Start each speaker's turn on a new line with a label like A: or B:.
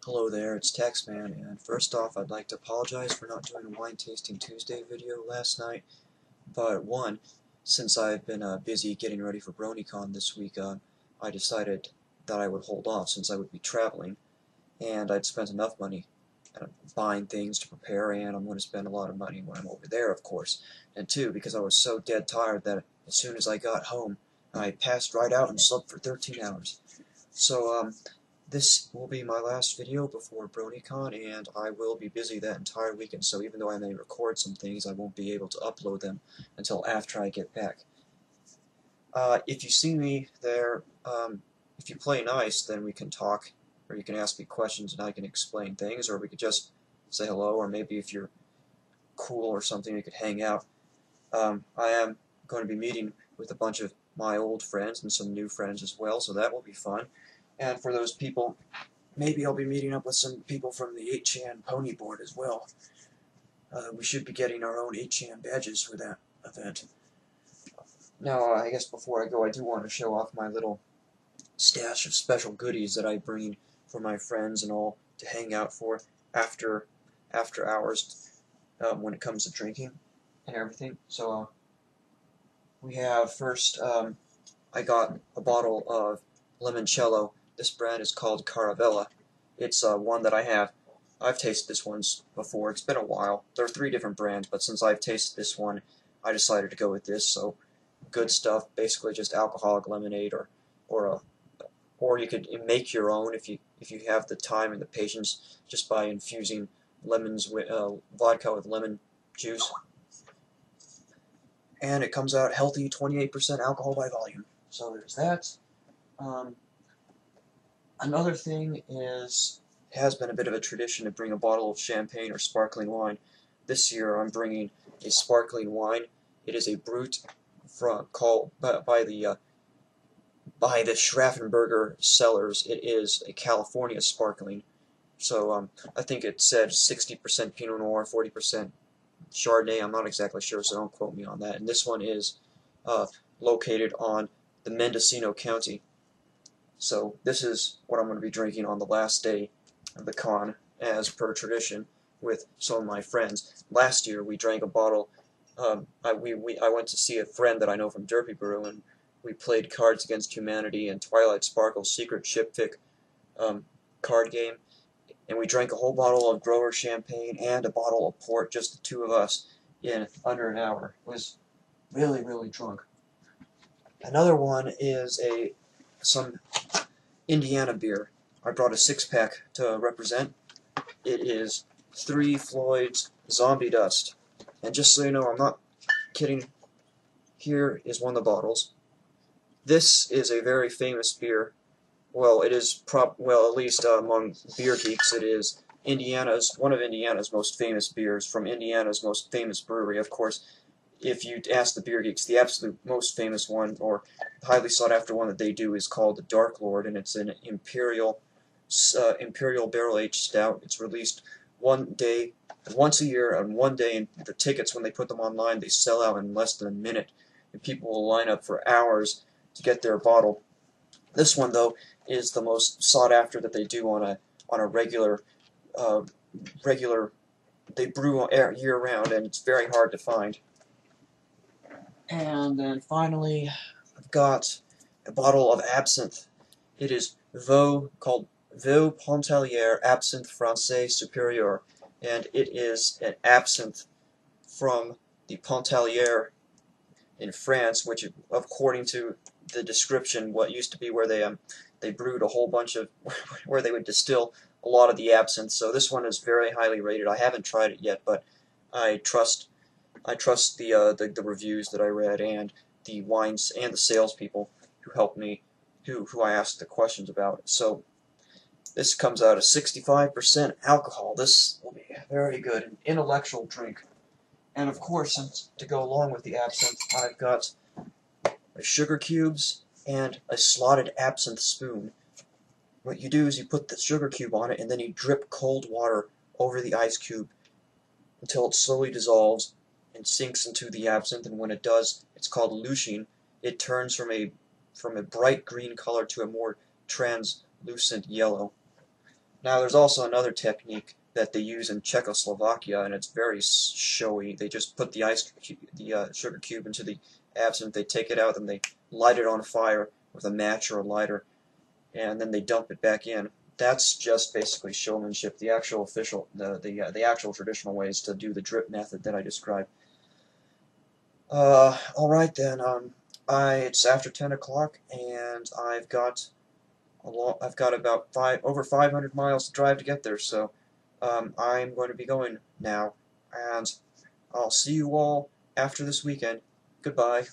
A: Hello there, it's Taxman, and first off I'd like to apologize for not doing a Wine Tasting Tuesday video last night, but one, since I've been busy getting ready for BronyCon this week, I decided that I would hold off since I would be traveling, and I'd spent enough money buying things to prepare, and I'm going to spend a lot of money when I'm over there, of course. And two, because I was so dead tired that as soon as I got home, I passed right out and slept for 13 hours. So, this will be my last video before BronyCon, and I will be busy that entire weekend, so even though I may record some things, I won't be able to upload them until after I get back. If you see me there, if you play nice, then we can talk, or you can ask me questions and I can explain things, or we could just say hello, or maybe if you're cool or something, we could hang out. I am going to be meeting with a bunch of my old friends and some new friends as well, so that will be fun. And for those people, maybe I'll be meeting up with some people from the 8chan pony board as well. We should be getting our own 8chan badges for that event. Now, I guess before I go, I do want to show off my little stash of special goodies that I bring for my friends and all to hang out for after hours when it comes to drinking and everything. So, we have first, I got a bottle of limoncello. This brand is called Caravella. It's one that I've tasted this once before. It's been a while. There are 3 different brands, but since I've tasted this one, I decided to go with this. So, good stuff. Basically, just alcoholic lemonade, or you could make your own if you have the time and the patience, just by infusing lemons with vodka with lemon juice. And it comes out healthy, 28% alcohol by volume. So there's that. Another thing has been a bit of a tradition to bring a bottle of champagne or sparkling wine. This year I'm bringing a sparkling wine. It is a Brut called by the Schraffenberger Cellars. It is a California sparkling. So I think it said 60% Pinot Noir, 40% Chardonnay. I'm not exactly sure, so don't quote me on that. And this one is located on the Mendocino County. So this is what I'm going to be drinking on the last day of the con, as per tradition, with some of my friends. Last year we drank a bottle. I went to see a friend that I know from Derpy Brew, and we played Cards Against Humanity and Twilight Sparkle's Secret Shipfic card game, and we drank a whole bottle of Grower champagne and a bottle of port, just the 2 of us, in under an hour. It was really, really drunk. Another one is some Indiana beer. I brought a 6-pack to represent. It is 3 Floyd's Zombie Dust. And just so you know, I'm not kidding, here is one of the bottles. This is a very famous beer. Well, it is at least among beer geeks, it is one of Indiana's most famous beers from Indiana's most famous brewery. Of course, if you ask the beer geeks, the absolute most famous one, or highly sought after one that they do, is called the Dark Lord, and it's an imperial barrel-aged stout. It's released once a year on one day, and the tickets, when they put them online, they sell out in less than a minute, and people will line up for hours to get their bottle. This one, though, is the most sought after that they do on a regular. They brew year round, and it's very hard to find. And then finally, I've got a bottle of absinthe. It is called Vaux Pontalier Absinthe Francais Supérieur, and it is an absinthe from the Pontalier in France, which, according to the description, what used to be where they brewed a whole bunch of where they would distill a lot of the absinthe. So this one is very highly rated. I haven't tried it yet, but I trust the reviews that I read, and the wines and the salespeople who helped me, who I asked the questions about. So this comes out at 65% alcohol. This will be very good, an intellectual drink. And of course, to go along with the absinthe, I've got sugar cubes and a slotted absinthe spoon. What you do is you put the sugar cube on it, and then you drip cold water over the ice cube until it slowly dissolves and sinks into the absinthe, and when it does, it's called lushing. It turns from a bright green color to a more translucent yellow. Now, there's also another technique that they use in Czechoslovakia, and it's very showy. They just put the sugar cube into the absinthe. They take it out, and they light it on fire with a match or a lighter, and then they dump it back in. That's just basically showmanship. The actual the actual traditional way is to do the drip method that I described. All right then. It's after 10 o'clock, and I've got about over 500 miles to drive to get there, so I'm going to be going now, and I'll see you all after this weekend. Goodbye.